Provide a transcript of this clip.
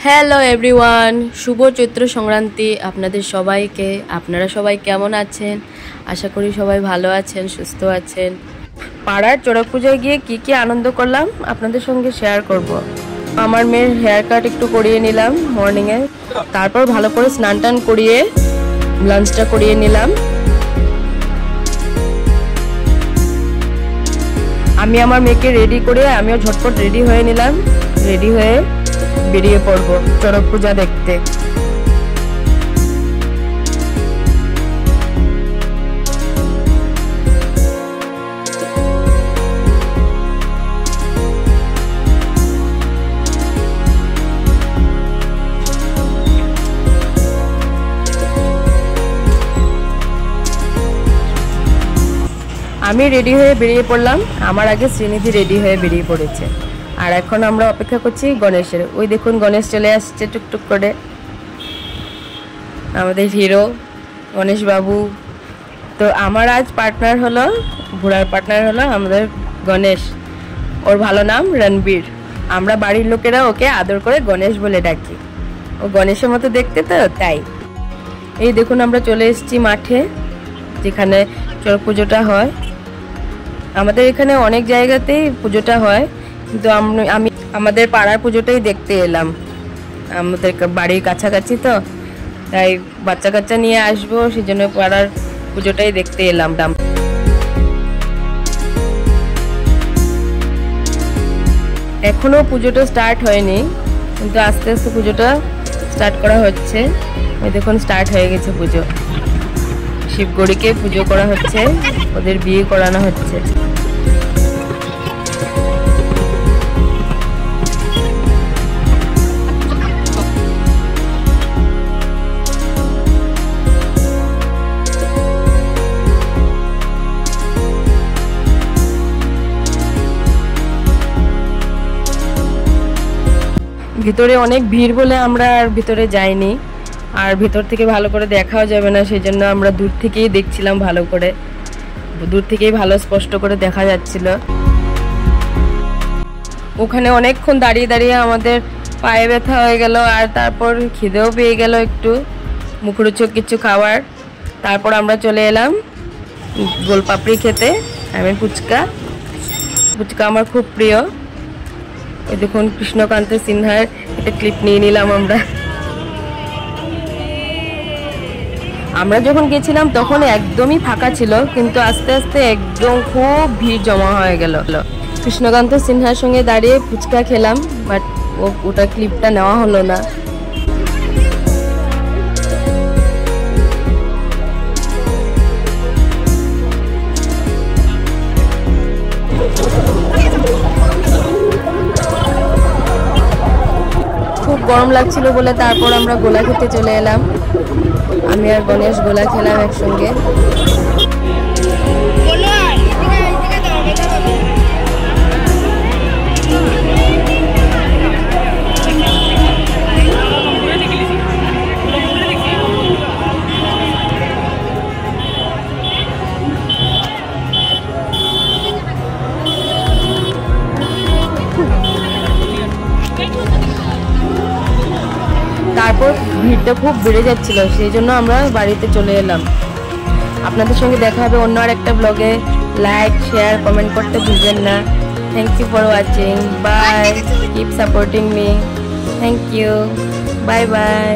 Hello everyone, শুভ চৈত্র সংক্রান্তি আপনাদের সবাইকে। আপনারা সবাই কেমন আছেন? আশা করি সবাই ভালো আছেন, সুস্থ আছেন। পাড়ার চড়ক পূজায় গিয়ে কি কি আনন্দ করলাম আপনাদের সঙ্গে শেয়ার করব। আমার মেয়ের হেয়ার কাট একটু করিয়ে নিলাম মর্নিংয়ে, তারপর ভালো করে স্নান টান করিয়ে লাঞ্চটা করিয়ে নিলাম। আমি আমার মেয়েকে রেডি করে আমিও ঝটপট রেডি হয়ে নিলাম। রেডি হয়ে বেরিয়ে পড়বো চড়ক পূজা দেখতে। আমি রেডি হয়ে বেরিয়ে পড়লাম, আমার আগে শ্রীনিধি রেডি হয়ে বেরিয়ে পড়েছে। আর এখন আমরা অপেক্ষা করছি গণেশের। ওই দেখুন গণেশ চলে আসছে টুকটুক করে, আমাদের হিরো গণেশ বাবু। তো আমার আজ পার্টনার হলো, ঘোড়ার পার্টনার হলো আমাদের গণেশ। ওর ভালো নাম রণবীর। আমরা বাড়ির লোকেরা ওকে আদর করে গণেশ বলে ডাকি। ও গণেশের মতো দেখতে, তো তাই। এই দেখুন আমরা চলে এসেছি মাঠে, যেখানে চড়ক পুজোটা হয়। আমাদের এখানে অনেক জায়গাতেই পুজোটা হয়, কিন্তু আমি আমাদের পাড়ার পুজোটাই দেখতে এলাম। আমাদের বাড়ির কাছাকাছি তো, তাই বাচ্চা কাচ্চা নিয়ে আসবো, সেই জন্য পাড়ার পুজোটাই দেখতে এলাম। এখনো পুজোটা স্টার্ট হয়নি, কিন্তু আস্তে আস্তে পুজোটা স্টার্ট করা হচ্ছে। ওই দেখুন স্টার্ট হয়ে গেছে পুজো। শিবগড়িকে পুজো করা হচ্ছে, ওদের বিয়ে করানো হচ্ছে। ভিতরে অনেক ভিড় বলে আমরা আর ভিতরে যাইনি, আর ভিতর থেকে ভালো করে দেখাও যাবে না, সেই জন্য আমরা দূর থেকেই দেখছিলাম। ভালো করে দূর থেকেই ভালো স্পষ্ট করে দেখা যাচ্ছিল। ওখানে অনেকক্ষণ দাঁড়িয়ে দাঁড়িয়ে আমাদের পায়ে ব্যথা হয়ে গেল, আর তারপর খিদেও পেয়ে গেল একটু মুখরোচক কিছু খাবার। তারপর আমরা চলে এলাম গোলপাপড়ি খেতে। আমি ফুচকা আমার খুব প্রিয়। এই দেখুন কৃষ্ণকান্ত সিনহার একটা ক্লিপ নিয়ে নিলাম আমরা যখন গেছিলাম তখন একদমই ফাঁকা ছিল, কিন্তু আস্তে আস্তে একদম খুব ভিড় জমা হয়ে গেল। কৃষ্ণকান্ত সিনহার সঙ্গে দাঁড়িয়ে ফুচকা খেলাম, বাট ওটা ক্লিপটা নেওয়া হলো না। খুব গরম লাগছিল বলে তারপর আমরা গোলা খেতে চলে এলাম। আমি আর গণেশ গোলা খেলাম একসঙ্গে। তারপর ভিড়টা খুব বেড়ে যাচ্ছিল, সেই জন্য আমরা বাড়িতে চলে এলাম। আপনাদের সঙ্গে দেখা হবে অন্য আর একটা ব্লগে। লাইক, শেয়ার, কমেন্ট করতে ভুলবেন না। Thank you for watching. Bye, keep supporting me. Thank you. Bye by.